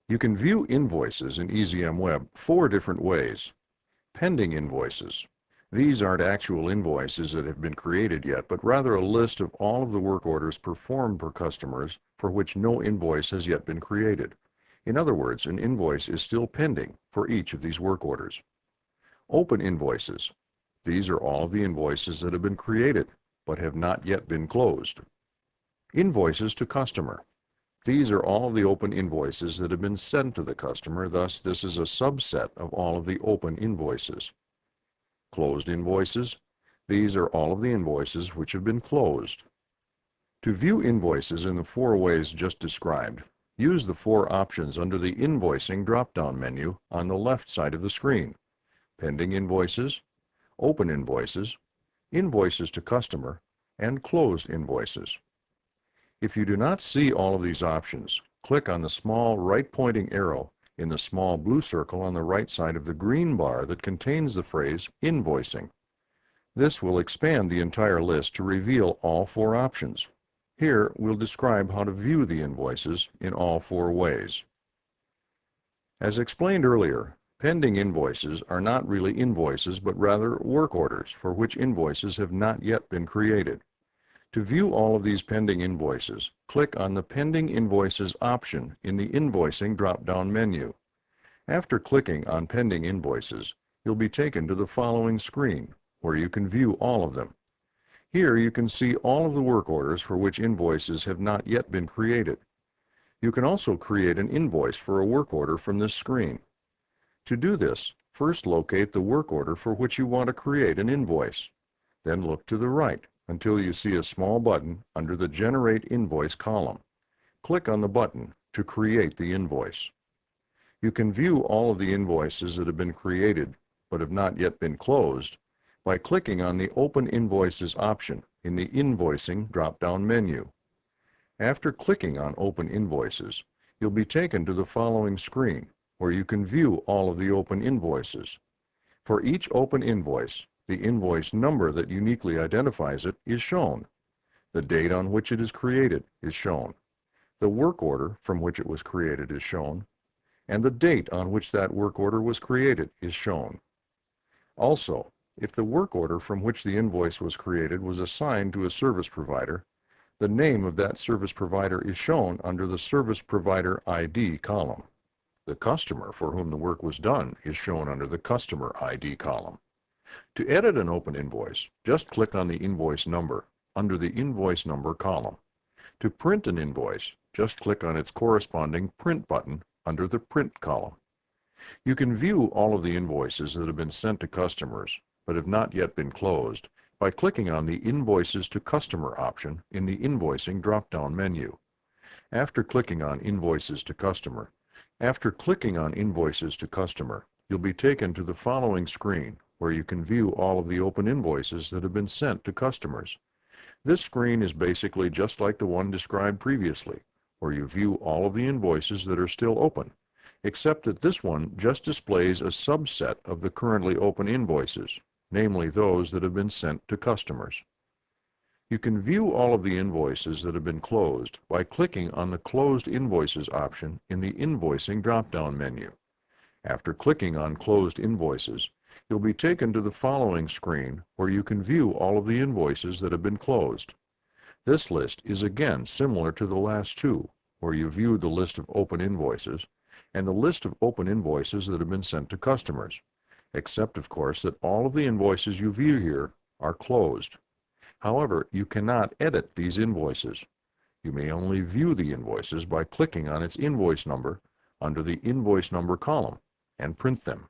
You can view invoices in EasyM Web 4 different ways. Pending invoices. These aren't actual invoices that have been created yet, but rather a list of all of the work orders performed for customers for which no invoice has yet been created. In other words, an invoice is still pending for each of these work orders. Open invoices. These are all of the invoices that have been created, but have not yet been closed. Invoices to customer. These are all of the open invoices that have been sent to the customer, thus this is a subset of all of the open invoices. Closed invoices. These are all of the invoices which have been closed. To view invoices in the 4 ways just described, use the 4 options under the Invoicing drop-down menu on the left side of the screen. Pending invoices, open invoices, invoices to customer, and closed invoices. If you do not see all of these options, click on the small right-pointing arrow in the small blue circle on the right side of the green bar that contains the phrase Invoicing. This will expand the entire list to reveal all 4 options. Here, we'll describe how to view the invoices in all 4 ways. As explained earlier, pending invoices are not really invoices but rather work orders for which invoices have not yet been created. To view all of these pending invoices, click on the Pending Invoices option in the Invoicing drop-down menu. After clicking on Pending Invoices, you'll be taken to the following screen, where you can view all of them. Here you can see all of the work orders for which invoices have not yet been created. You can also create an invoice for a work order from this screen. To do this, first locate the work order for which you want to create an invoice. Then look to the right until you see a small button under the Generate Invoice column. Click on the button to create the invoice. You can view all of the invoices that have been created but have not yet been closed by clicking on the Open Invoices option in the Invoicing drop-down menu. After clicking on Open Invoices, you'll be taken to the following screen, where you can view all of the open invoices. For each open invoice, the invoice number that uniquely identifies it is shown. The date on which it is created is shown. The work order from which it was created is shown, and the date on which that work order was created is shown. Also, if the work order from which the invoice was created was assigned to a service provider, the name of that service provider is shown under the Service Provider ID column. The customer for whom the work was done is shown under the Customer ID column. To edit an open invoice, just click on the invoice number under the Invoice Number column. To print an invoice, just click on its corresponding Print button under the Print column. You can view all of the invoices that have been sent to customers but have not yet been closed by clicking on the Invoices to Customer option in the Invoicing drop-down menu. After clicking on Invoices to Customer, you'll be taken to the following screen where you can view all of the open invoices that have been sent to customers. This screen is basically just like the one described previously, where you view all of the invoices that are still open, except that this one just displays a subset of the currently open invoices, namely those that have been sent to customers. You can view all of the invoices that have been closed by clicking on the Closed Invoices option in the Invoicing drop-down menu. After clicking on Closed Invoices, you'll be taken to the following screen where you can view all of the invoices that have been closed. This list is again similar to the last 2, where you view the list of open invoices and the list of open invoices that have been sent to customers, except of course that all of the invoices you view here are closed. However, you cannot edit these invoices. You may only view the invoices by clicking on its invoice number under the Invoice Number column and print them.